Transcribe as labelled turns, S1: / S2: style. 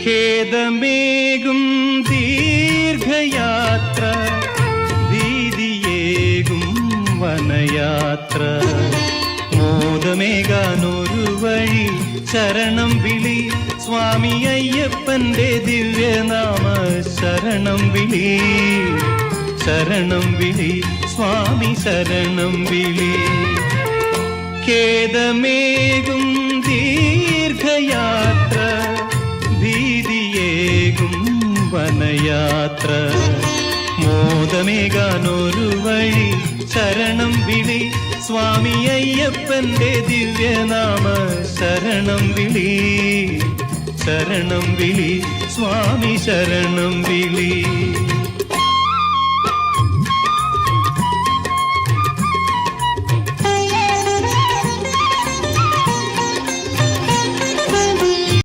S1: ഖേദമേകും ദീർഘയാത്ര, ഭീതിയേകും വനയാത്ര, മോദമേകാനൊരു വഴി ശരണം വിളി, സ്വാമി അയ്യപ്പന്റെ ദിവ്യനാമ ശരണം വിളി, ശരണം വിളി, സ്വാമി ശരണം വിളി. ഖേദമേകും ദീർഘയാത്ര, ഭീതിയേകും വനയാത്ര, മോദമേകാനൊരു വഴി ശരണം വിളി, സ്വാമി അയ്യപ്പന്റെ ദിവ്യനാമ ശരണം വിളി, ശരണം വിളി, സ്വാമി ശരണം വിളി.